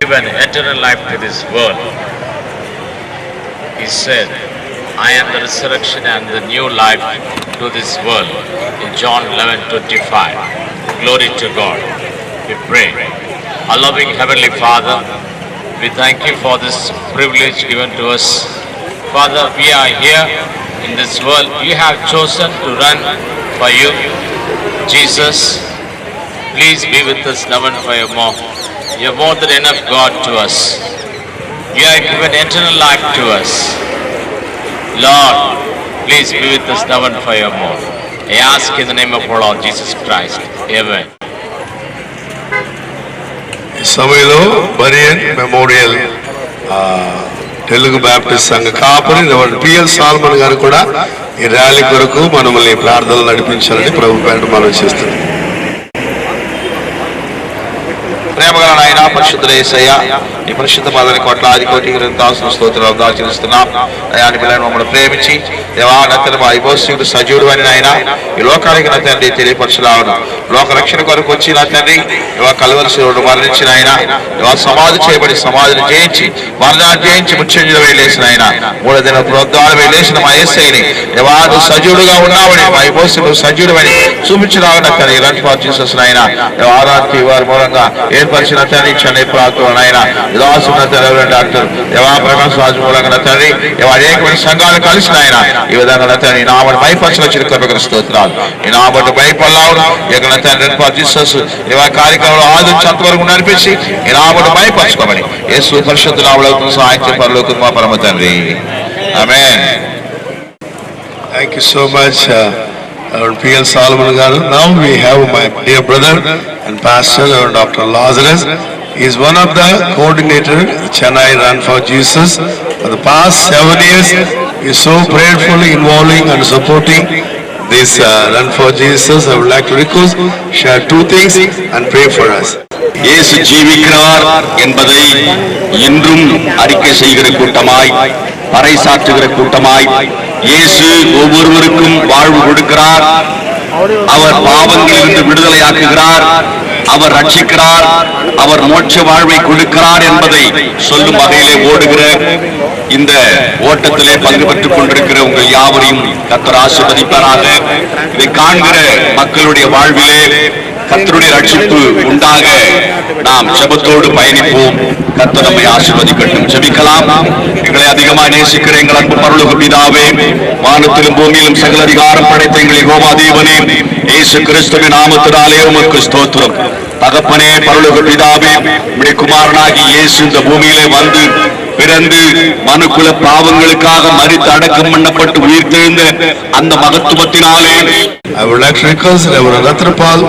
given eternal life to this world. He said, I am the resurrection and the new life to this world. In John 11:25. Glory to God. We pray. Our loving Heavenly Father, we thank you for this privilege given to us. Father, we are here in this world. You have chosen to run for you. Jesus, please be with us now and forevermore. You are more than enough God to us. You have given eternal life to us. Lord, please be with us now and forevermore. I ask in the name of our Lord Jesus Christ. Amen. సమయంలో బరియన్ memorial Telugu Baptist సంఘ కాపరి PL salmon గారు కూడా ఈ rally కొరకు మనల్ని ప్రార్థనలు నడిపించాలని ప్రభు పేరిట మనం చేస్తున్నాం. ప్రేమగల నాయన పరిశుద్ధుల యేసయ్య, నీ పరిశుద్ధ పాదానికి కోట్లాది కోటి గ్రంథాలను స్తోత్రాలు దాచిస్తున్నాం. అయాని పిల్లలను మమ్మల్ని ప్రేమించి దేవా నతను మా ఐబోసికుడు సజీవుడు అని నాయన ఈ లోకానికి నా తండ్రి తెలియపరచలాగను. లోక రక్షణ కొరకు వచ్చి నా తండ్రి ఇవా కలవలసి మరణించిన ఆయన ఇవా సమాధి చేయబడి సమాధిని జయించి మరణాన్ని జయించి ముత్యంజులు వేలేసిన ఆయన 3 దిన ప్రోద్ధాలు వేలేసిన మా యేసయ్యని ఇవా నువ్వు సజీవుడుగా ఉన్నావని మా ఐబోసికుడు సజీవుడని చూపించలాగన తండ్రి రన్ ఫర్ జీసస్ నాయన ఆరాధి వారి మూలంగా పరిచిన తండ్రి చెన్నై ప్రాంతంలో నాయన విలాసున్న డాక్టర్ దేవా ప్రకాశ్ రాజు మూలంగా తండ్రి అనేకమైన సంఘాలను కలిసిన ఆయన ఈ విధంగా తండ్రి నామని మైపరచల చిరుకరణ స్తోత్రాలు ఈ నామని భయపడలావును ఇక్కడ తండ్రి జీసస్ ఇవా కార్యక్రమంలో ఆదించేంత వరకు నడిపించి ఈ నామని భయపరచుకోమని యేసు పరిశుద్ధ నామములో సహాయం పరలోకం మా పరమ తండ్రి ఆమేన్. Thank you so much, P.L. Solomon garu. Now we have my dear brother and pastor, Dr. Lazarus. He is one of the coordinator Chennai Run for Jesus. For the past 7 years, he is so prayerfully involving and supporting this Run for Jesus. I would like to request, share 2 things and pray for us. இயேசு ஜீவிக்கிறார் என்பதை இன்றும் அறிக்கை செய்கிற கூட்டமாய், பறைசாற்றுகிற கூட்டமாய், இயேசு ஒவ்வொருவருக்கும் வாழ்வு கொடுக்கிறார், அவர் பாவங்களிலிருந்து விடுதலையாக்குகிறார், அவர் ரட்சிக்கிறார், அவர் மோட்ச வாழ்வை கொடுக்கிறார் என்பதை சொல்லும் வகையிலே ஓடுகிற இந்த ஓட்டத்திலே பங்கு பெற்றுக் கொண்டிருக்கிற உங்கள் யாவரையும் கர்த்தர் ஆசீர்வதிப்பாராக. இதை காண்கிற மக்களுடைய வாழ்விலே கர்த்தருடைய ரட்சிப்பு உண்டாக நாம் ஜெபத்தோடு பயணிப்போம். கர்த்தர் நம்மை ஆசீர்வதிக்கட்டும். ஜெபிக்கலாம். எங்களை அதிகமாக நேசிக்கிற எங்கள் அன்பு பரலோக பிதாவே, வானத்திலும் பூமியிலும் சகல அதிகாரம் படைத்த எங்கள் யெகோவா தேவனே, இயேசு கிறிஸ்துவின் நாமத்தினாலே உமக்கு ஸ்தோத்திரம். தகப்பனே, பரலோக பிதாவே, உம்முடைய குமாரனாகி இயேசு இந்த பூமியிலே வந்து பிறந்து மனுக்குல பாவங்களுக்காக மரித்து அடக்கம் பண்ணப்பட்டு உயிர்த்தெழுந்த அந்த மகத்துவத்தினாலே I would like to request Reverend Ratrapal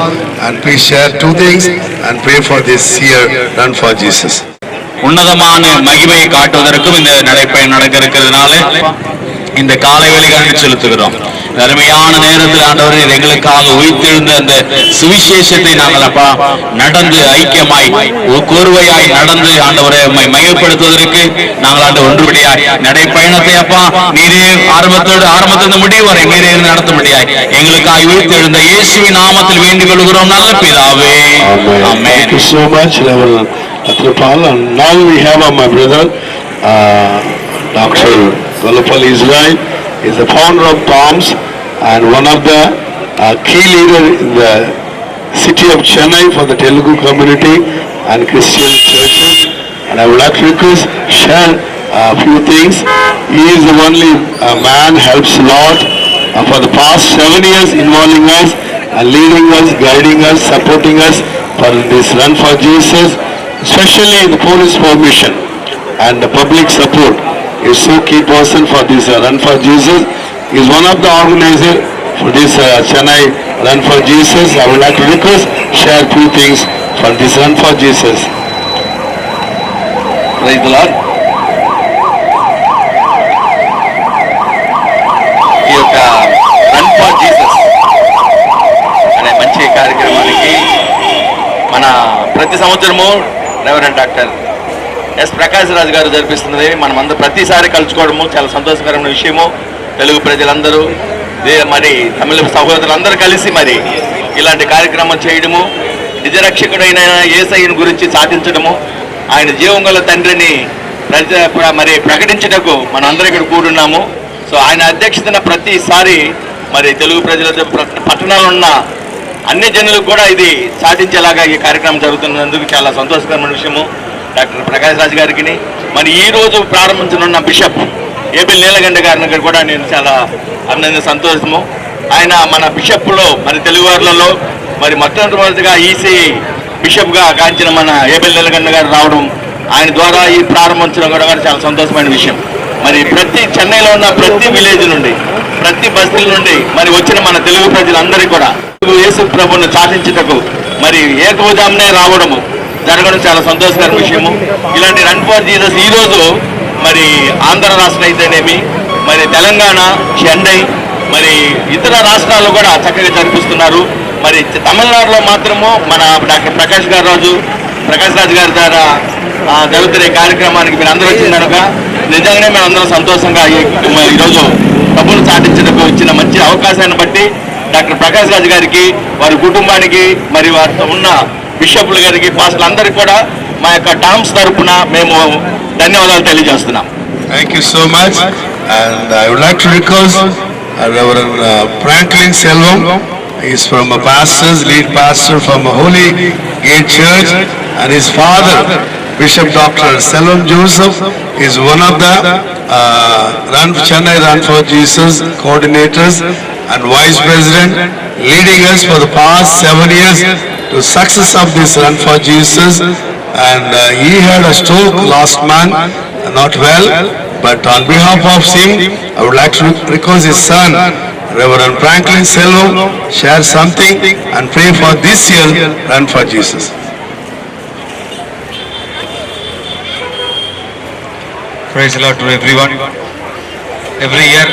and please share 2 things and pray for this year Run for Jesus. உன்னதமான மகிமையை காட்டுவதற்கும் இந்த நடைப்பயணம் நடக்க இருக்கிறதுனால இந்த காலை வேளைக்கு செலுத்துகிறோம். அருமையான நேரத்தில் ஆண்டவரே எங்களுக்காக உயிர்த்தெழுந்த அந்த சுவிசேஷத்தை நாங்கள் அப்பா நடந்து ஐக்கியமாய் கோர்வையாய் நடந்து ஆண்டவரை மையப்படுத்துவதற்கு நாங்கள் ஆண்டு ஒன்றுபடியாய் நடைப்பயணத்தை அப்பா நீரே ஆரம்பத்திலிருந்து முடிவு வரை நீரே நடத்தும்படியாய் எங்களுக்காக உயிர்த்தெழுந்த இயேசுவின் நாமத்தில் வேண்டிக் கொள்கிறோம் நல்ல பிதாவே. Amen. Thank you so much, Reverend Ratrapal. And now we have my brother, Dr. Golopal Israel. He is the founder of Palms and one of the key leader in the city of Chennai for the Telugu community and Christian churches. And I would like to request, share a few things. He is the only man helps a lot for the past 7 years, involving us and leading us, guiding us, supporting us for this Run for Jesus, especially in the police formation and the public support. He is so key person for this Run for Jesus. He is one of the organizers for this Chennai Run for Jesus. I would like to request, share few things for this Run for Jesus. Praise the Lord. ఈ యొక్క run for Jesus అనే మంచి కార్యక్రమానికి మన ప్రతి సంవత్సరము reverend doctor yes Prakash రాజు గారు జరిపిస్తున్నది. మనమందరూ ప్రతిసారి కలుసుకోవడము చాలా సంతోషకరమైన విషయము. తెలుగు ప్రజలందరూ మరి తమిళ సహోదరులందరూ కలిసి మరి ఇలాంటి కార్యక్రమం చేయడము, నిజరక్షకుడైన యేసయ్యను గురించి చాటించడము, ఆయన జీవం గల తండ్రిని మరి ప్రకటించుటకు మన అందరం ఇక్కడ కూడున్నాము. సో ఆయన అధ్యక్షతన ప్రతిసారి మరి తెలుగు ప్రజల పట్టణాల్లో ఉన్న అన్ని జనులకు కూడా ఇది సాధించేలాగా ఈ కార్యక్రమం జరుగుతున్నందుకు చాలా సంతోషకరమైన విషయము. డాక్టర్ ప్రకాష్ రాజ్ గారికి మరి ఈ రోజు ప్రారంభించనున్న బిషప్ ఏబిల్ నీలగండ గారిని కూడా నేను చాలా సంతోషము. ఆయన మన బిషప్లో మరి తెలుగు వారిలో మరి మొట్టమొదటిగా ఈసీ బిషప్గా గాంచిన మన ఏబిల్ నీలగండ గారు రావడం, ఆయన ద్వారా ఈ ప్రారంభించడం కూడా చాలా సంతోషమైన విషయం. మరి ప్రతి చెన్నైలో ఉన్న ప్రతి విలేజ్ నుండి ప్రతి బస్తీల నుండి మరి వచ్చిన మన తెలుగు ప్రజలందరికీ కూడా యేసు ప్రభువును చాటించుటకు మరి ఏకోజామునే రావడము జరగడం చాలా సంతోషకర విషయము. ఇలాంటి రన్ ఫర్ జీసస్ ఈ రోజు మరి ఆంధ్ర రాష్ట్రం అయితేనేమి, మరి తెలంగాణ, చెన్నై, మరి ఇతర రాష్ట్రాల్లో కూడా చక్కగా జరిపిస్తున్నారు. మరి తమిళనాడులో మాత్రము మన డాక్టర్ ప్రకాష్ రాజ్ గారి ద్వారా జరుగుతున్న ఈ కార్యక్రమానికి మీరు అందరూ వచ్చిన కనుక నిజంగానే మేము అందరం సంతోషంగా ఈరోజు డబ్బులు సాధించడానికి ఇచ్చిన మంచి అవకాశాన్ని బట్టి డాక్టర్ ప్రకాష్ రాజ్ గారికి, వారి కుటుంబానికి, మరి వారితో ఉన్న బిషప్ల గారికి, పాస్టర్లు అందరికీ కూడా మా యొక్క టామ్స్ తరఫున మేము ధన్యవాదాలు తెలియజేస్తున్నాం. Thank you so much. And I would like to request Reverend Franklin Selvam. He is from a lead pastor from a Holy Gate Church, and his father, Bishop Dr. Selvam Joseph, is one of the Chennai Run for Jesus coordinators and vice president, leading us for the past 7 years to success of this Run for Jesus. And he had a stroke last month, not well, but on behalf of him, I would like to request his son, Reverend Franklin Selvam, share something and pray for this year Run for Jesus. Praise the Lord to everyone. Every year,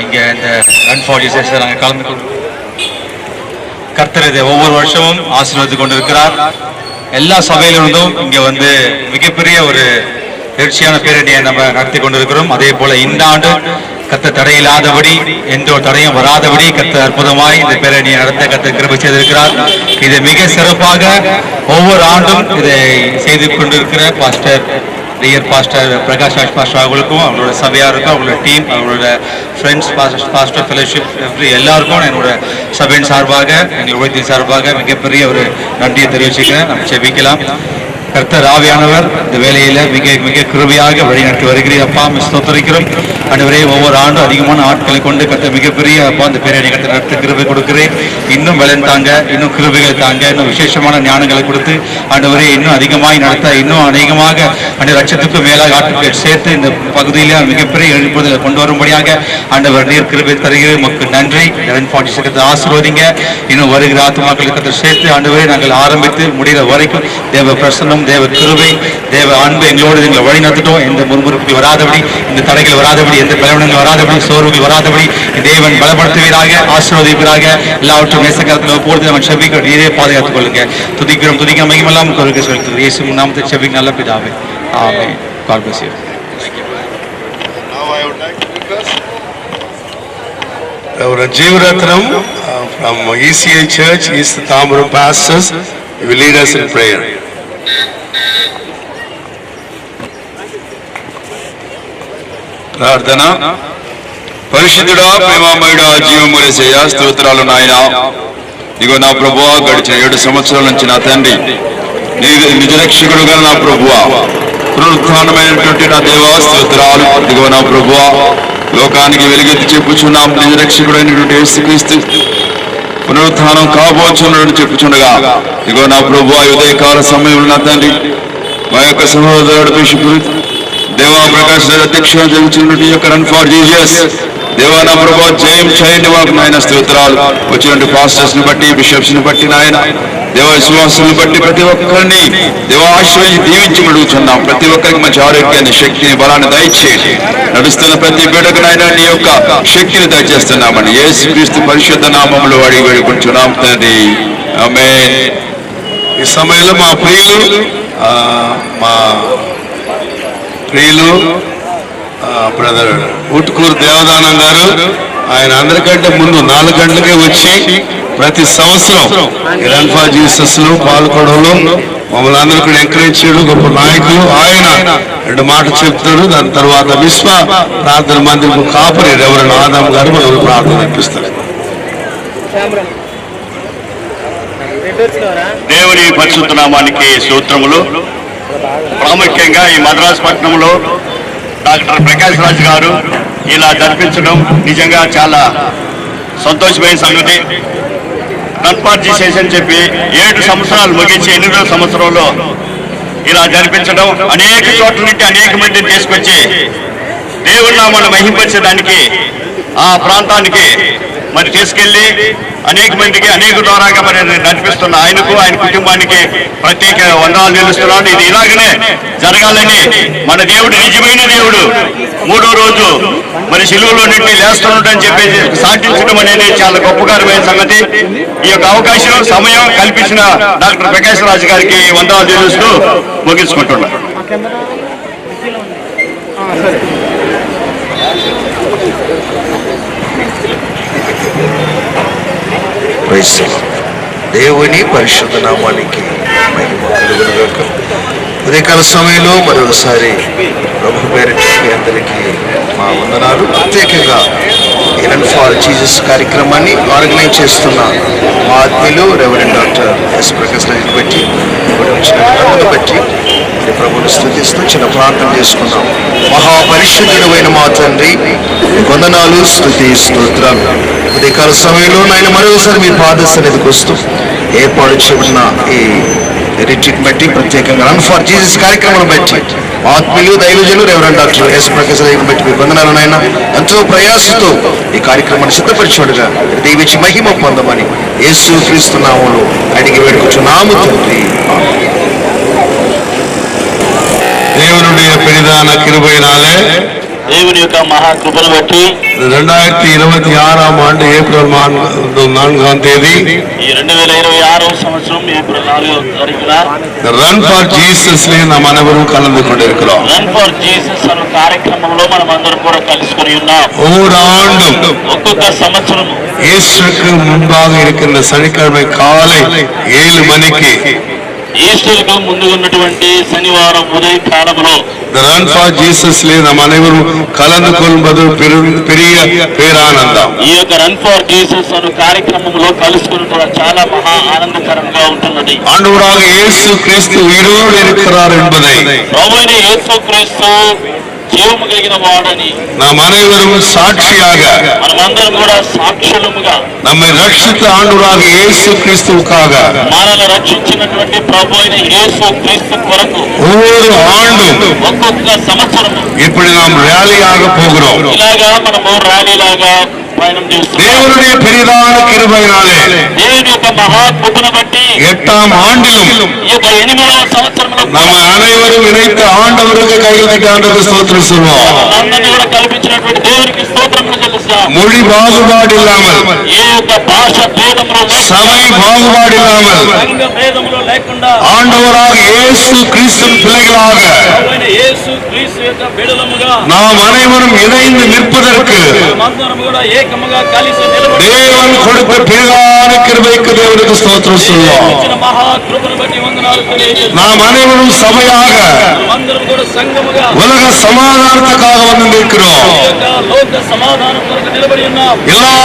இங்கே இந்த run for Jesus நாங்கள் கலந்து கர்த்தர் இதை ஒவ்வொரு வருஷமும் ஆசீர்வதித்து கொண்டிருக்கிறார். எல்லா சபையிலிருந்தும் இங்கே வந்து மிகப்பெரிய ஒரு எழுச்சியான பேரணியை நம்ம நடத்தி கொண்டிருக்கிறோம். அதே போல இந்த ஆண்டு கர்த்தர் தடையில்லாதபடி, எந்த ஒரு தடையும் வராதபடி கர்த்தர் அற்புதமாய் இந்த பேரணியை நடத்த கர்த்தர் கிருபை செய்திருக்கிறார். இதை மிக சிறப்பாக ஒவ்வொரு ஆண்டும் இதை செய்து கொண்டிருக்கிற pastor pastor Prakash Raj pastor அவர்களுக்கும், அவங்களோட சபையாருக்கும், அவங்களோட டீம், அவங்களோட ஃப்ரெண்ட்ஸ், பாஸ்டர் ஃபெலோஷிப் எல்லாருக்கும் என்னோட சபையின் சார்பாக, எங்கள் உலகத்தின் சார்பாக மிகப்பெரிய ஒரு நன்றியை தெரிவிச்சுக்கிறேன். நம்ம செபிக்கலாம். கர்த்தர் ஆவியானவர் இந்த வேலையில மிக மிக கிருபையாக வழிநடத்தி வருகிறேன். அப்பா ஸ்தோத்திரிக்கிறோம். ஆண்டவரே, ஒவ்வொரு ஆண்டும் அதிகமான ஆட்களை கொண்டு கர்த்தர் மிகப்பெரிய அப்பா இந்த பேரணி கர்த்தர் நடத்த கிருபை கொடுக்கிறேன். இன்னும் பலன் தாங்க, இன்னும் கிருபைகளை தாங்க, இன்னும் விசேஷமான ஞானங்களை கொடுத்து ஆண்டவரே இன்னும் அதிகமாய் நடத்த, இன்னும் அதிகமாக அந்த லட்சத்துக்கும் மேலாக ஆட்கள் சேர்த்து இந்த பகுதியில மிகப்பெரிய எழுப்புதலை கொண்டு வரும்படியாக ஆண்டவர் நீர் கிருபை தருகிறேன். மக்கள் நன்றி. 1146 ஆசீர்வதிங்க. இன்னும் வருகிற ஆத்துமாக்களை கர்த்தர் சேர்த்து ஆண்டவரே நாங்கள் ஆரம்பித்து முடிகிற வரைக்கும் தேவ பிரசன்னம், தேவ கிருபை, தேவ அன்பு எங்களோடு எங்களை வழி நடத்தட்டும். எந்த முறுமுறுப்பு வராதபடி, இந்த தடைகள் வராதபடி, எந்த பலவீனங்கள் வராதபடி, சோர்வுகள் வராதபடி தேவன் பலப்படுத்துவீராக, ஆசீர்வதிப்பீராக. எல்லாவற்றும் நேசக்கரத்தில் ஒப்புக்கொடுத்து நம்ம செபிக்க நீரே பாதுகாத்துக் கொள்ளுங்க. துதிக்கிறோம் மகிமெல்லாம் கோரிக்கை செலுத்துகிறோம். இயேசு நாமத்தை செபிக்க நல்ல பிதாவே. ஆமென். God bless you. Now I would like to request Reverend Jeevaratnam from ECI Church, East Thambaram pastors, he will lead us in prayer. ప్రార్థన. పరిశుద్ధుడా, ప్రేమమయుడా, జీవముల యేసయ్య, స్తోత్రాలు నాయన. ఇగో నా ప్రభువా, గడిచిన 7 సంవత్సరాల నుంచి నా తండ్రి నిజ రక్షకుడుగా నా ప్రభువా, పునరుత్థానమైనటువంటి నా దేవా స్తోత్రాలు. ఇగో నా ప్రభువా, లోకానికి వెలుగెత్తి చెప్పుచున్నాం నిజ రక్షకుడైనటువంటి యేసుక్రీస్తు పునరుత్థానం కాబోచున్నట్టు చెప్పుచుండగా, ఇగో నా ప్రభువా, ఉదయకాల సమయంలో నా తండ్రి మా యొక్క సహోదరుడు బిషప్ దేవా ప్రకాష్ రాజ్ అధ్యక్షుడు జరుగుతున్నటువంటి యొక్క రన్ ఫర్ జీసస్ దేవా నా ప్రభువా, జయం చేయండి వారికి నాయన స్తోత్రాలు. వచ్చినటువంటి పాస్టర్స్ ని బట్టి, బిషప్స్ ని బట్టి నాయన, దేవ విశ్వాసులను బట్టి ప్రతి ఒక్కరిని దేవ ఆశీర్వదించి దీవించి అడుగుతున్నాం. ప్రతి ఒక్కరికి మంచి ఆరోగ్యాన్ని, శక్తిని, బలాన్ని దయచేయండి. నడుస్తున్న ప్రతి బిడ్డకు నాయన నీ యొక్క శక్తిని దయచేస్తున్నామని యేసుక్రీస్తు పరిశుద్ధ నామములో అడిగి వేడుకుంటున్నాం తండ్రి. ఆమేన్. ఈ సమయంలో మా ప్రియులు బ్రదర్ ఉట్కూరు దేవదానం గారు, ఆయన అందరికంటే ముందు 4 గంటలకే వచ్చి ప్రతి సంవత్సరం రన్ ఫర్ జీసస్ లో పాల్గొనడంలో మమ్మల్ని అందరూ కూడా ఎంకరేజ్ చేయడం గొప్ప నాయకులు. ఆయన 2 మాటలు చెప్తారు. దాని తర్వాత విశ్వ ప్రార్థన మందిరం కాపరి రెవరెండ్ ఆదాం గారు మనం ప్రార్థన నడిపిస్తారు. దేవుని పరిశుద్ధ నామానికి స్తోత్రములు. ప్రాముఖ్యంగా ఈ మద్రాసు పట్టణంలో డాక్టర్ ప్రకాష్ రాజ్ గారు ఇలా జరిపించడం నిజంగా చాలా సంతోషమైన సంగతి. రన్ఫార్ సెషన్ చెప్పి 7 సంవత్సరాలు ముగించి 8వ సంవత్సరంలో ఇలా జరిపించడం, అనేక చోట్ల నుండి అనేక మందిని తీసుకొచ్చి దేవుడి నామాన్ని మహింపరచడానికి ఆ ప్రాంతానికి మరి తీసుకెళ్లి అనేక మందికి అనేక ద్వారాగా మరి నడిపిస్తున్న ఆయనకు, ఆయన కుటుంబానికి ప్రత్యేక వందనాలు నిలుస్తున్నాను. ఇది ఇలాగనే జరగాలని మన దేవుడు నిజమైన దేవుడు 3వ రోజు మరి శిలువలో నుండి లేస్తున్నాడని చెప్పేసి సాధించడం అనేది చాలా గొప్పకరమైన సంగతి. ఈ యొక్క అవకాశం, సమయం కల్పించిన డాక్టర్ ప్రకాష్ రాజ్ గారికి వందనాలు నిలుస్తూ ముగించుకుంటున్నాను. దేవుని పరిశుద్ధ నామానికి మహిమ కలుగునుగాక. ఉదయకాల సమయంలో మరొకసారి ప్రభు పేరిట మీ అందరికీ మా వందనాలు. ప్రత్యేకంగా ఇరన్ ఫార్ జీసస్ కార్యక్రమాన్ని ఆర్గనైజ్ చేస్తున్న మా ఆత్మీయులు రెవరెండ్ డాక్టర్ ఎస్ ప్రకాష్ రాజుని బట్టి వచ్చిన బట్టి ప్రభువును స్తుతిస్తూ చిన్న ప్రార్థన చేసుకున్నాం. మహాపరిశుద్ధుడైన మా తండ్రి, వందనాలు, స్తుతి, స్తోత్రాలు. ఉదయకాల సమయంలో నాయన మరోసారి మీ పాద సన్నిధికి వస్తూ ఏర్పాటు చేయబడిన ఈ రిట్రీట్ బట్టి, ప్రత్యేకంగా రన్ ఫార్ జీసస్ కార్యక్రమం బట్టి ఆత్మీయులు, దైవజనులు రెవరెండ్ డాక్టర్ ఎస్ ప్రకాష్ రాజుని బట్టి మీ వందనాలు నాయన. ఎంతో ప్రయాసంతో ఈ కార్యక్రమాన్ని సిద్ధపరిచాడుగా దీవించి మహిమ పొందమని యేసు క్రీస్తు నామములో అడిగి వేడుకుంటున్నాము తండ్రి. தேவனுடைய பெரிதான கிருபையினாலே దేవుని యొక్క మహాకృపను బట్టి 2026ஆம் ஆண்டு ஏப்ரல் 4ஆம் தேதி ఈ 2026వ సంవత్సరం ఏప్రిల్ 4వ తారీఖున రన్ ఫర్ జీసస్ లో நாம் அனைவரும் கலந்து கொண்டிருக்கிறோம். రన్ ఫర్ జీసస్ అనే కార్యక్రమంలో మనం అందరం కూడా కలుసుకొని ఉన్నాం. ஒவ்வொரு ஆண்டும் ఒక్కొక్క సంవత్సరం இயேசுவுக்கு முன்பாக இருக்கின்ற சனிக்கிழமை காலை 7 மணிக்கு ఈస్టర్కు ముందు ఉన్నటువంటి శనివారం ఉదయ కాలంలో ரன் ஃபார் ஜீசஸ்ல நாம் அனைவரும் கலந்து கொள்வது பெரிய பேரானந்தம். ఈ యొక్క రన్ ఫర్ జీసస్ అనే కార్యక్రమంలో కలుసుకుని కూడా చాలా మహా ఆనందకరంగా ఉంటున్నది. ஆண்டவராக இயேசு கிறிஸ்து உயிரோடு இருக்கிறார் என்பதை ప్రభువైన యేసుక్రీస్తు జీవము కలిగిన వాడని நாம் அனைவரும் சாட்சியாக మనమందరం కూడా సాక్షులముగా நம்மை ரட்சித்த ஆண்டவராக இயேசு கிறிஸ்துவுக்காக మనల్ని రక్షించినటువంటి ప్రభు అయిన యేసుక్రీస్తు కొరకు ஒவ்வொரு ஆண்டும் ఒక్కొక్క సంవత్సరం இப்படி நாம் ரேலியாக போகிறோம். ఇలాగా మనము ర్యాలీలాగా పయనం చేస్తున్నాం. தேவனுடைய பெரிதான கிருபையினாலே దేవుని యొక్క మహాకృపను బట్టి 8ஆம் ஆண்டிலும் ఈ యొక్క 8వ సంవత్సరంలో நம்ம அனைவரும் இணைத்து ஆண்டவருக்கு கையில் ஆண்டவருக்கு ஸ்தோத்திரம் சொல்வோம். అందరినీ కూడా కల్పించినటువంటి దేవునికి స్తోత్రములు చెల్లిస్తాం. மொழி பாகுபாடு இல்லாமல், ఏ యొక్క భాష భేదములు சபை பாகுபாடு இல்லாமல் సంఘ భేదములు లేకుండా ஆண்டவராக இயேசு கிறிஸ்துவின் பிள்ளைகளாக ప్రభువైన యేసుక్రీస్తు యొక్క బిడ్డలముగా நாம் அனைவரும் இணைந்து நிற்பதற்கு మనమందరం కూడా ఏకముగా కలిసి నిలబడి தேவன் கொடுத்த பெரிதான கிருபைக்கு தேவனுக்கு ஸ்தோத்திரம் சொல்வோம். ఇచ్చిన మహాకృపను బట్టి వందనాలు తెలియజేస్తాం. நாம் அனைவரும் சபையாக మనమందరం కూడా సంఘముగా உலக சமாதானத்துக்காக வந்து நிற்கிறோம். ఈ యొక్క లోక సమాధానం కొరకు నిలబడి ఉన్నాం. எல்லா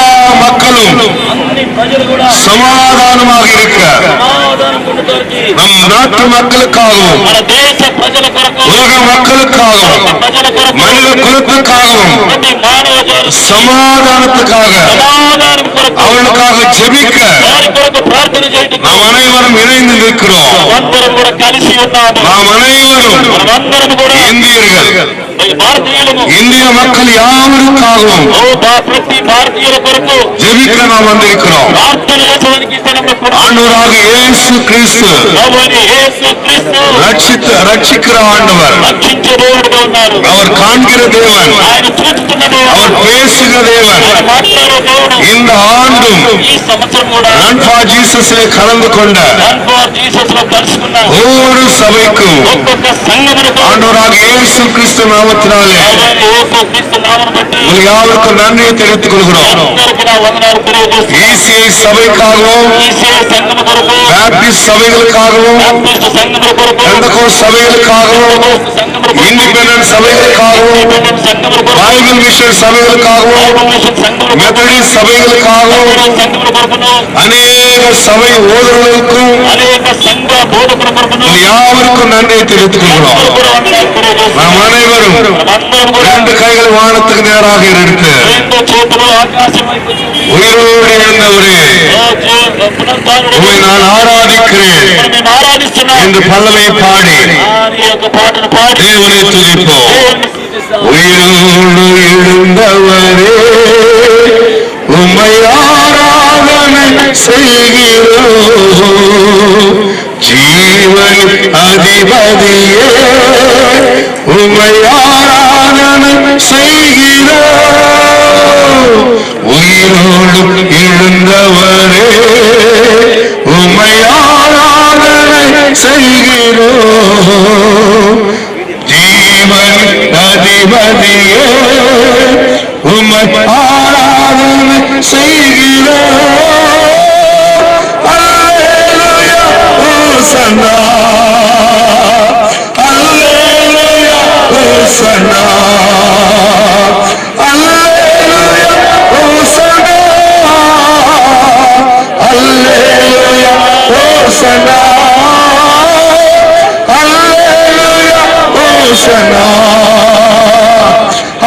மக்களும் అన్ని ప్రజలు కూడా சமாதானமாக இருக்க సమాధానం పొందడానికి நம் நாட்டு மக்களுக்காகவும் మన దేశ ప్రజల కొరకు உலக மக்களுக்காகவும் ప్రజల కొరకు மனித குலத்துக்காகவும் ప్రతి మానవ జాతి சமாதானத்துக்காக సమాధానం కొరకు அவளுக்காக ஜெபிக்க వారి కొరకు ప్రార్థన చేయడానికి நாம் அனைவரும் இணைந்து நிற்கிறோம். మనమందరం కూడా కలిసి ఉన్నాము. நாம் அனைவரும் మనమందరం కూడా இந்தியர்கள், భారతీయులము இந்திய மக்கள் யாவருக்காகவும் ప్రతి భారతీయుల కొరకు ஜெபிக்க நாம் வந்திருக்கிறோம். ప్రార్థన చేసడానికి ஆண்டவராக இயேசு கிறிஸ்து ரட்சிக்கிற ஆண்டவர், రక్షించే దేవుడుగా ఉన్నారు. அவர் காண்கிற தேவன், ఆయన చూస్తున్న దేవుడు, அவர் பேசுகிற தேவன். ఆయన మాట్లాడే దేవుడు. இந்த ஆண்டும் ఈ సంవత్సరం కూడా ரன் ஃபார் ஜீசஸ்ல கலந்து கொண்ட రన్ ఫర్ జీసస్ లో కలుసుకున్న ஒவ்வொரு சபைக்கும் ఒక్కొక్క సంఘమునకు ஆண்டவராக இயேசு கிறிஸ்து நாமத்தில் நாமத்தினாலே உங்கள் யாவருக்கும் நன்றியை தெரிவித்துக் கொள்கிறோம். ECI சபைக்காகவும் பேப்டிஸ்ட் சபைகளுக்காகவும் பெந்தகோஸ்து சபைகளுக்காகவும் இண்டிபெண்டன்ட் சபைகளுக்காகவும் பைபிள் மிஷன் சபைகளுக்காகவும் மெத்தடிஸ்ட் சபைகளுக்காகவும் அநேக சபை ஓதுவர்களுக்கும் யாவருக்கும் நன்றியை தெரிவித்துக் கொள்கிறோம். நாம் அனைவரும் இரண்டு கைகள் வானத்துக்கு நேராக எடுத்து உயிரோடு எழுந்தவரே உம்மை நான் ஆராதிக்கிறேன் என்று பல்லவை பாடி தேவனை துதிப்போம். உயிரோடு எழுந்தவரே உம்மை ஆராதனை செய்கிறோம். ஜீவன் அதிபதியே உம்மை ஆராதனை செய்கிறோம். உயிரோடு எழுந்தவரே உம்மை ஆராதனை செய்கிறோம். ஜீவன் அதிபதியே உம்மை ஆராதனை செய்கிறோம். அல்லேலூயா ஹோசன்னா அல்லேலூயா ஹோசன்னா அல்லேலூயா ஹோசன்னா அல்லேலூயா ஹோசன்னா அல்லேலூயா ஹோசன்னா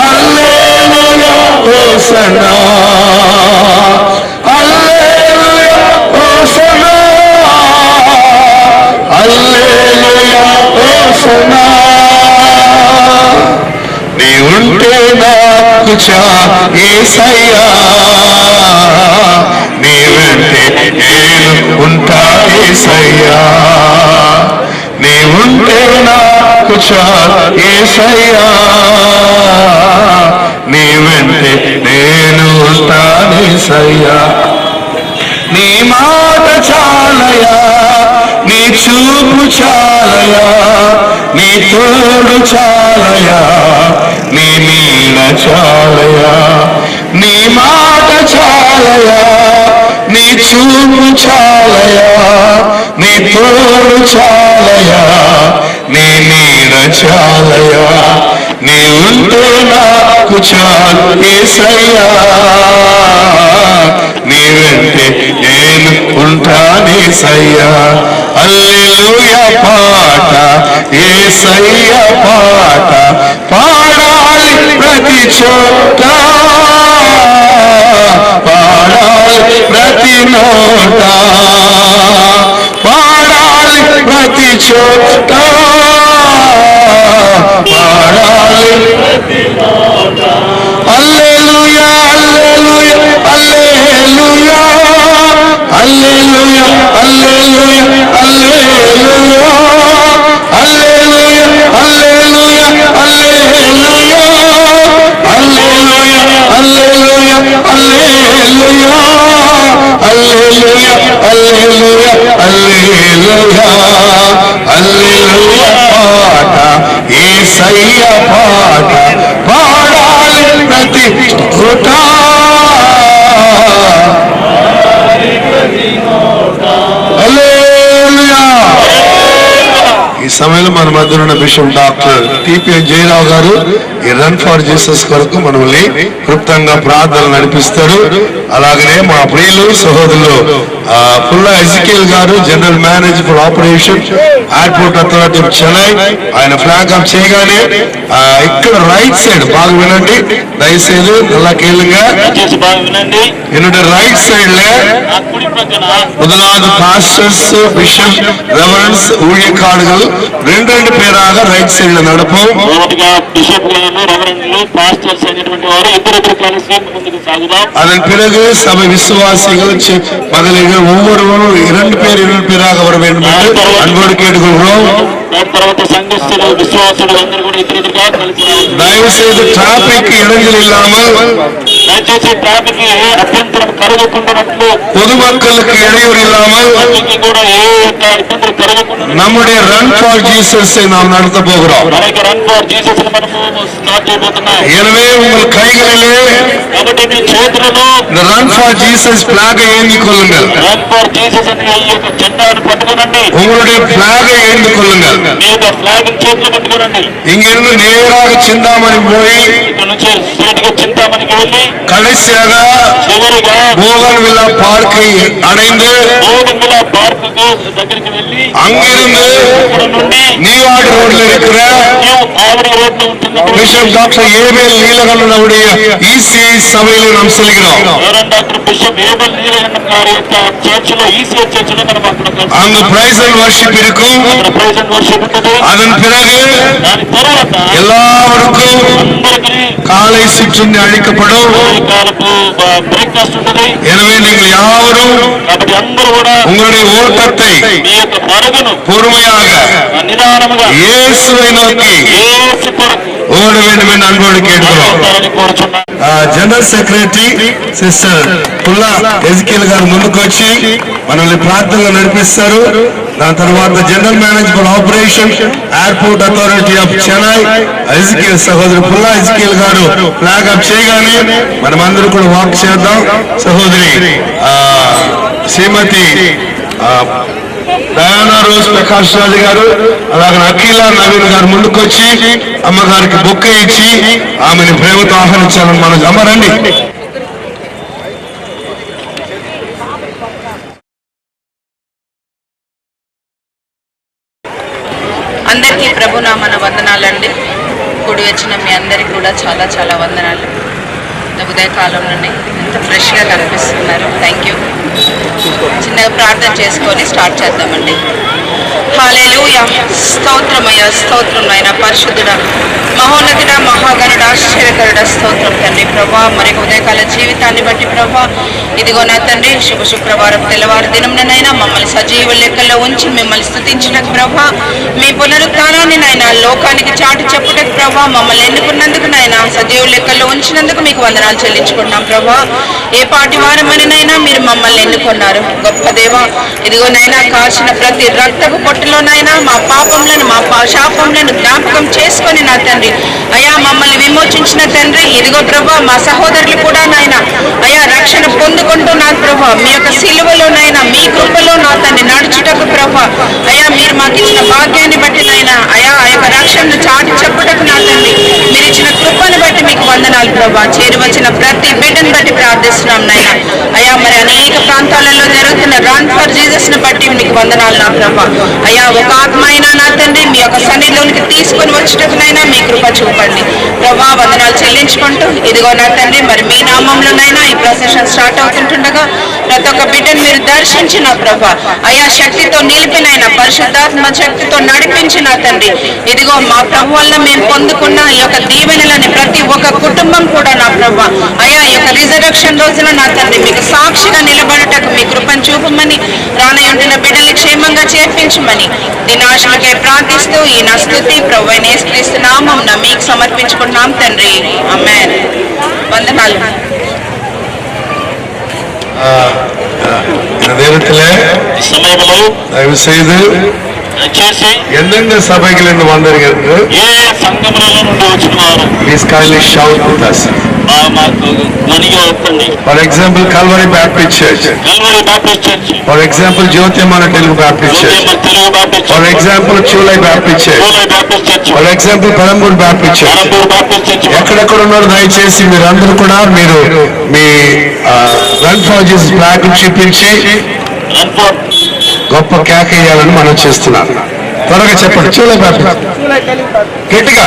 அல்லேலூயா ஹோசன்னா அல்லேலூயா ஹோசன்னா அல்லேలూయా హోసన్నా. నీ ఉంటే నాకు యేసయ్యా నీ వెంటే నేను ఉంటా యేసయ్యా. నీ ఉంటే నాకు యేసయ్యా నీ వెంటే నేను ఉంటా యేసయ్యా. నీ మాట చాలయా నీ చూపు చాలయా నీ తోడు చాలయా నీ నీడ చాలయా. నీ మాట చాలయా నీ చూపు చాలయా నీ తోడు చాలయా నీ నీడ చాలయా. నీ ఉంటే నాకు చాలు యేసయ్యా నీ వెంటే నేను ఉంటానేసయ్యా. హల్లెలూయా పాట యేసయ్యా పాట పాడాలి ప్రతి చోట పాడాలి ప్రతి నోట పాడాలి ప్రతి చోట పాడాలి ప్రతి నోట. హల్లెలూయా హల్లెలూయా హల్లెలూయా హల్లెలూయా హల్లెలూయా హల్లెలూయా హల్లెలూయా హల్లెలూయా హల్లెలూయా హల్లెలూయా హల్లెలూయా హల్లెలూయా హల్లెలూయా హల్లెలూయా హల్లెలూయా హల్లెలూయా పాట యేసయ్యా పాట పాడాలి ప్రతి చోట. ఈ సమయంలో మన మధ్య ఉన్న బిషప్ డాక్టర్ టిపిఎన్ జయరావు గారు ఈ రన్ ఫర్ జీసస్ కొరకు మనల్ని క్లుప్తంగా ప్రార్థనలు నడిపిస్తాడు. అలాగనే మా ప్రియులు సహోదరులు పుల్లా ఎజికేల్ గారు general manager for operation airport authority of Chennai ఆయన ఫ్లాగ్ ఆఫ్ చేయగానే ఇక్కడ రైట్ సైడ్ బాగా వినండి దయచేసి நல்லா கேளுங்க என்னுடைய ரைட் சைடுல முதலாவது பாஸ்டர்ஸ் பிஷப் ரெவரன்ஸ் ஊழியக்காரர்கள் ரெண்டு பேராக ரைட் சைடுல நடப்போம். அதன் பிறகு சபை விசுவாசிகள் மகளிர்கள் ஒவ்வொருவரும் இரண்டு பேராக வர வேண்டும் என்று அன்போடு கேட்டுக்கொள்கிறோம். தயவு செய்து டிராபிக் இடைஞ்சல் இல்லாமல் దయచేసి ట్రాఫిక్ ఏ అభ్యంతరం కలగకుండానట్లు, பொதுமக்களுக்கு இடையூறு இல்லாமல் కూడా ఏ ఇబ్బందులు కలగకుండా நம்முடைய ரன் ஃபார் ஜீசஸை நாம் நடத்த போகிறோம். మనకి రన్ ఫర్ జీసస్ మనము స్టార్ట్ చేయబోతున్నాం. எனவே உங்கள் கைகளிலே కాబట్టి మీ చేతులలో இந்த ரன் ஃபார் ஜீசஸ் பிளாகை ஏந்திக் கொள்ளுங்கள். రన్ ఫర్ జీసస్ అనే ఈ యొక్క జెండాను పట్టుకోనండి. உங்களுடைய பிளாகை ஏந்திக் கொள்ளுங்கள். మీ యొక్క ఫ్లాగ్ చేతులు పట్టుకోనండి. இங்கிருந்து நேராக சிந்தாமணி போய் ఇక్కడ నుంచి స్ట్రైట్ గా చింతామణికి వెళ్ళి கடைசியாக చివరిగా மோகன் விழா பார்க்கை அடைந்து గోవిందుల పార్క్ దగ్గరికి వెళ్ళి அங்கிருந்து అక్కడ నుండి நீவாடு ரோட்ல இருக்கிற ఆవిడ రోడ్డు ఉంటుంది. பிஷப் டாக்டர் ஏபேல் நீலகண்டனுடைய இசிஐ சபையில் நாம் செல்கிறோம். డాక్టర్ బిషప్ ఏబెల్ నీలకంఠం గారి యొక్క చర్చ్ లో ఈసీఎస్ చర్చ్ లో మనం అక్కడ அங்கு பிரைஸ் அண்ட் வர்ஷிப் இருக்கும். ప్రైజ్ అండ్ వర్షిప్ ఉంటుంది. அதன் பிறகு దాని తర్వాత எல்லாருக்கும் అందరికీ காலை சிற்றுண்டி அளிக்கப்படும். కాలపు బ్రేక్ఫాస్ట్ ఉంటుంది. எனவே நீங்கள் யாவரும் కాబట్టి అందరూ కూడా உங்களுடைய ஓட்டத்தை మీ యొక్క పరుగును பொறுமையாக నిదానముగా இயேசுவை நோக்கி యేసు కొరకు ஓட வேண்டும் என்று அன்போடு கேட்கிறோம். చేయాలని కోరుచున్నాను. జనరల్ సెక్రటరీ సిస్టర్ పుల్లా ఎజికేల్ గారు ముందుకు వచ్చి మనల్ని ప్రార్థనలు నడిపిస్తారు. దాని తర్వాత general management operation airport authority of Chennai Ezekiel సహోదరి పుల్లా ఎజికేల్ గారు ఫ్లాగ్ అప్ చేయగానే మనమందరూ కూడా వాక్ చేద్దాం. సహోదరి శ్రీమతి డయానా రోజ్ ప్రకాష్ రాజు గారు అలాగే అఖిల నవీన్ గారు ముందుకొచ్చి అమ్మగారికి బొక్క ఇచ్చి ఆమెను ప్రేమతో ఆహ్వానించాలని మనం అమ్మరండి. అందరికీ ప్రభునామన వందనాలండి. కూడి వచ్చిన మీ అందరికీ కూడా చాలా చాలా వందనాలు. ఉదయకాలంలోనే ఎంత ఫ్రెష్గా కనిపిస్తున్నారు. Thank you. చిన్నగా ప్రార్థన చేసుకొని స్టార్ట్ చేద్దామండి. హల్లెలూయా. స్తోత్రమయ స్తోత్రం నాయన పరిశుద్ధుడా మహోన్నతుడా మహాగణుడా ఆశ్చర్యకరుడా స్తోత్రం తండ్రి ప్రభా. మరి ఉదయకాల జీవితాన్ని బట్టి ప్రభా ఇదిగో నా తండ్రి శుభ శుక్రవారం తెల్లవారు దినంనైనా మమ్మల్ని సజీవ లెక్కల్లో ఉంచి మిమ్మల్ని స్తుతించడానికి ప్రభా, మీ పునరుత్థానాన్ని నాయన లోకానికి చాటు చెప్పుటకు ప్రభా మమ్మల్ని ఎన్నుకున్నందుకు నాయన సజీవ లెక్కల్లో ఉంచినందుకు మీకు వందనాలు చెల్లించుకుంటున్నాం ప్రభా. ఏ పాటి వారమనినైనా మీరు మమ్మల్ని ఎన్నుకున్నారు గొప్ప దేవా. ఇదిగోనైనా కాల్చిన ప్రతి రక్తపు పొట్టులోనైనా మా పాపంలను మా శాపంలను జ్ఞాపకం చేసుకొని నా తండ్రి అయా మమ్మల్ని విమోచించిన తండ్రి ఇదిగో ప్రభా మా సహోదరులు కూడా నాయన అయా రక్షణ పొందుకుంటూ నా ప్రభా మీ యొక్క సిలువలోనైనా మీ కృపలో నా తండ్రి నడుచుటకు ప్రభా అయా మీరు మాకు ఇచ్చిన భాగ్యాన్ని బట్టి నాయన అయా ఆ యొక్క రక్షణను చాటి చెప్పుటకు నా తండ్రి మీరు ఇచ్చిన కృపను బట్టి మీకు వందనాలు ప్రభా. చేరువచ్చిన ప్రతి బిడ్డను బట్టి ప్రార్థిస్తున్నాం నాయన అయా. మరి అనేక ప్రాంతాలలో జరుగుతున్న రన్ ఫర్ జీసస్ ను బట్టి మీకు వందనాలు నా ప్రభా అయా. ఒక ఆత్మ అయినా నా తండ్రి మీ యొక్క సన్నిధిలోనికి తీసుకొని వచ్చేటప్పునైనా మీ కృప చూపండి ప్రభా. వందనాలు చెల్లించుకుంటూ ఇదిగో నా తండ్రి మరి మీ నామంలోనైనా ఈ ప్రొసెషన్ స్టార్ట్ అవుతుంటుండగా ప్రతి ఒక్క బిడ్డను మీరు దర్శించిన ప్రభా అయా శక్తితో నిలిపినైనా పరిశుద్ధాత్మ శక్తితో నడిపించిన తండ్రి ఇదిగో మా ప్రభు వల్ల మేము పొందుకున్న ఈ యొక్క దీవెనలని ప్రతి ఒక్క కుటుంబం కూడా నా ప్రభా అయా ఈ యొక్క రిజర్వేషన్ రోజున నా తండ్రి మీకు సాక్షిగా నిలబడటకు మీ కృపను చూపమని రానయుంటున్న బిడ్డల్ని క్షేమంగా చేర్పించమని దినాశలకై ప్రార్థిస్తూ ఈ నా స్తుతి ప్రభు అయిన యేసుక్రీస్తు నామమున మీకు సమర్పించుకుంటున్నాం తండ్రి. ఆమేన్. వందనాలు. இந்த நேரத்தில் ఈ సమయంలో தயவு செய்து దయచేసి எந்தெந்த சபைகளிலிருந்து வந்தீர்கள் என்று ఏ సంఘములలో నుండి వచ్చిన వారు please kindly shout with us. మాకు ధ్వనిగా చెప్పండి. For example, Calvary Baptist Church. Calvary Baptist church, For example, Jyotimana Telugu Baptist Church. Telugu Baptist For church, example, Chulai Baptist Church. Choolai Baptist church, For example, Perambur Baptist Church. Perambur Baptist church. ఎక్కడెక్కడ ఉన్నారు దయచేసి మీరందరూ కూడా మీరు మీ run for Jesus flag చూపించి run for గొప్ప కేక వేయాలని మనం చేస్తున్నాం. త్వరగా చెప్పండి. చూలై బాప్టిస్ట్ గట్టిగా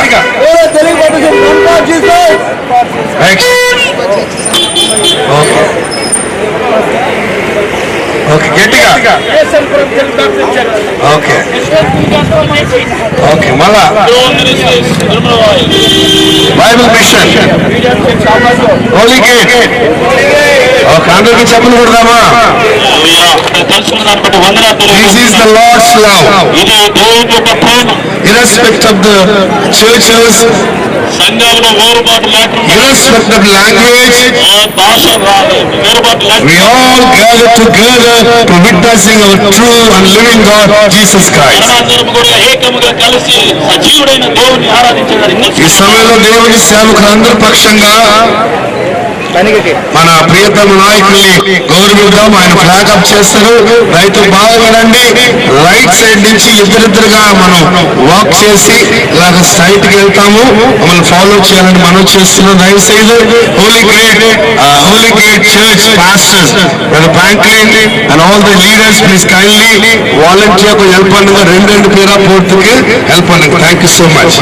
నెక్స్ట్. ఓకే ఓకే గట్టిగా ఓకే ఓకే మళ్ళా బైబిల్ మిషన్ హోలీ గేట్ ఒక అందరికీ చెప్పలు కొడదామా? కలుసుకున్న దాన్ని బట్టి వందనాలు This is the Lord's love. ఇది దేవుని యొక్క ప్రేమ. Irrespective of the churches, సంఘంలో వేరుబాటు లేకుండా irrespective of language, భాష వేరుబాటు we all gather together to witnessing our true and living God, Jesus Christ. మనమందరం కూడా ఏకముగా కలిసి సజీవుడైన దేవుని ఆరాధించడానికి ఈ సమయంలో దేవుని సేవకులందరి పక్షంగా మన ప్రియతమ నాయకుల్ని గౌరవిద్దాం. ఆయన ఫ్లాగ్ అప్ చేస్తారు. రైతు బాగా వినండి. రైట్ సైడ్ నుంచి ఇద్దరిద్దరుగా మనం వాక్ చేసి ఇలాగ స్ట్రైట్ కి వెళ్తాము. మమ్మల్ని ఫాలో చేయాలని మనం చేస్తున్నాం. దయచేసి holy great church pastors Franklin and all the leaders please kindly volunteer help అండి. రెండు పేరా పోర్టుకి హెల్ప్ అండి. Thank you so much.